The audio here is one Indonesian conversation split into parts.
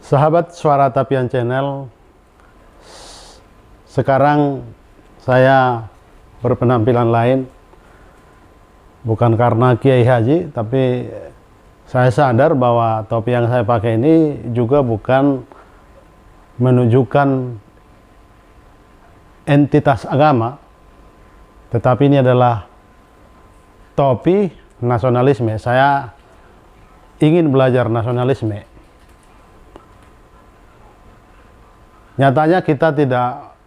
Sahabat Suara Tapian Channel, sekarang saya berpenampilan lain, bukan karena Kiai Haji, tapi saya sadar bahwa topi yang saya pakai ini juga bukan menunjukkan entitas agama, tetapi ini adalah topi nasionalisme. Saya ingin belajar nasionalisme. Nyatanya kita tidak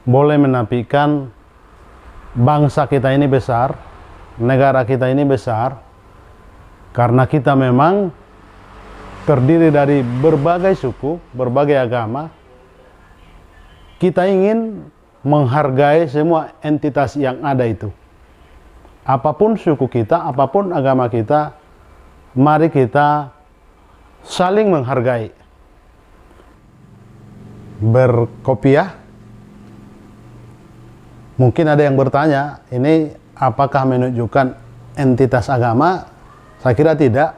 boleh menafikan bangsa kita ini besar, negara kita ini besar, karena kita memang terdiri dari berbagai suku, berbagai agama. Kita ingin menghargai semua entitas yang ada itu. Apapun suku kita, apapun agama kita, mari kita saling menghargai. Berkopiah, mungkin ada yang bertanya, ini apakah menunjukkan entitas agama? Saya kira tidak,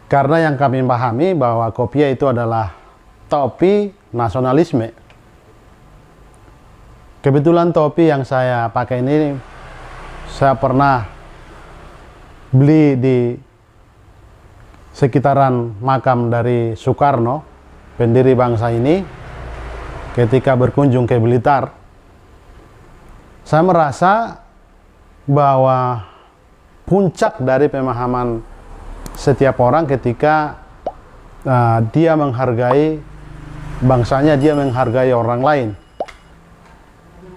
karena yang kami pahami bahwa kopiah itu adalah topi nasionalisme. Kebetulan topi yang saya pakai ini saya pernah beli di sekitaran makam dari Soekarno, pendiri bangsa ini. Ketika berkunjung ke Blitar, saya merasa bahwa puncak dari pemahaman setiap orang ketika dia menghargai bangsanya, dia menghargai orang lain.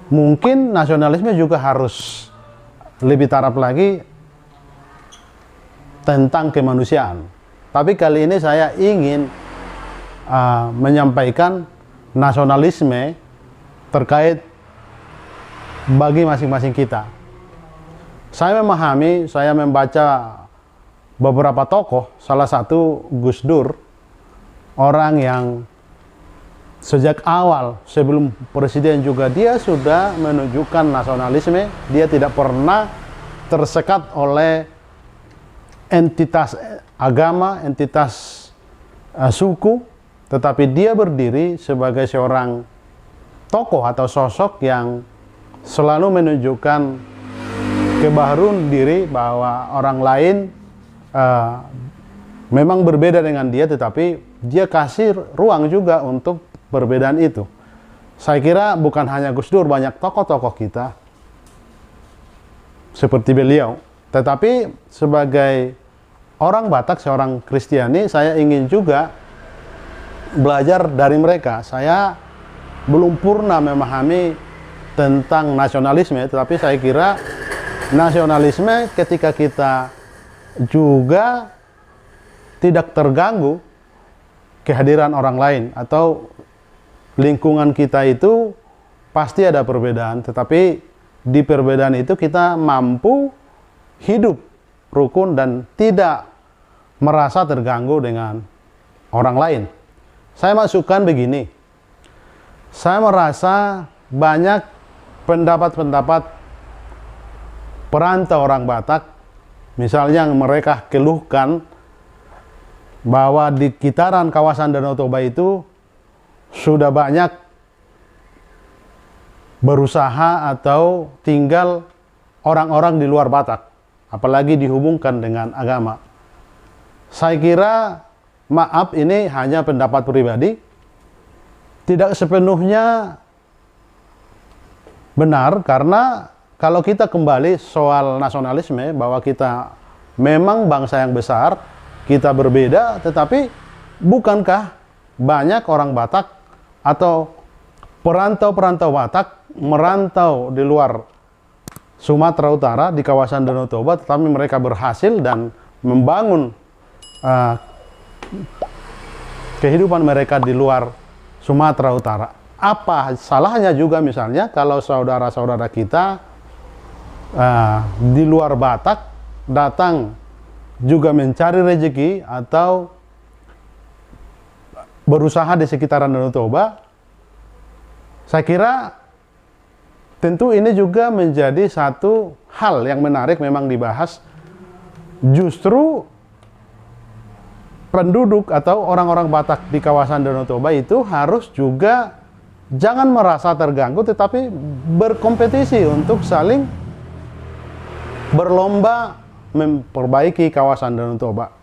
Mungkin nasionalisme juga harus lebih taraf lagi tentang kemanusiaan. Tapi kali ini saya ingin menyampaikan nasionalisme terkait bagi masing-masing kita. Saya memahami, saya membaca beberapa tokoh, salah satu Gus Dur, orang yang sejak awal sebelum presiden juga dia sudah menunjukkan nasionalisme. Dia tidak pernah tersekat oleh entitas agama, entitas suku, tetapi dia berdiri sebagai seorang tokoh atau sosok yang selalu menunjukkan kebaharuan diri bahwa orang lain memang berbeda dengan dia, tetapi dia kasih ruang juga untuk perbedaan itu. Saya kira bukan hanya Gus Dur, banyak tokoh-tokoh kita seperti beliau. Tetapi sebagai orang Batak, seorang Kristiani, saya ingin juga belajar dari mereka. Saya belum purna memahami tentang nasionalisme, tetapi saya kira nasionalisme ketika kita juga tidak terganggu kehadiran orang lain atau lingkungan kita itu pasti ada perbedaan, tetapi di perbedaan itu kita mampu hidup rukun dan tidak merasa terganggu dengan orang lain. Saya masukkan begini, saya merasa banyak pendapat-pendapat perantau orang Batak, misalnya yang mereka keluhkan bahwa di sekitaran kawasan Danau Toba itu sudah banyak berusaha atau tinggal orang-orang di luar Batak, apalagi dihubungkan dengan agama. Saya kira, maaf, ini hanya pendapat pribadi, tidak sepenuhnya benar, karena kalau kita kembali soal nasionalisme, bahwa kita memang bangsa yang besar, kita berbeda, tetapi bukankah banyak orang Batak atau perantau-perantau Batak merantau di luar Sumatera Utara, di kawasan Danau Toba, tetapi mereka berhasil dan membangun kehidupan mereka di luar Sumatera Utara. Apa salahnya juga misalnya kalau saudara-saudara kita di luar Batak datang juga mencari rezeki atau berusaha di sekitaran Danau Toba? Saya kira tentu ini juga menjadi satu hal yang menarik memang dibahas. Justru penduduk atau orang-orang Batak di kawasan Danau Toba itu harus juga jangan merasa terganggu, tetapi berkompetisi untuk saling berlomba memperbaiki kawasan Danau Toba.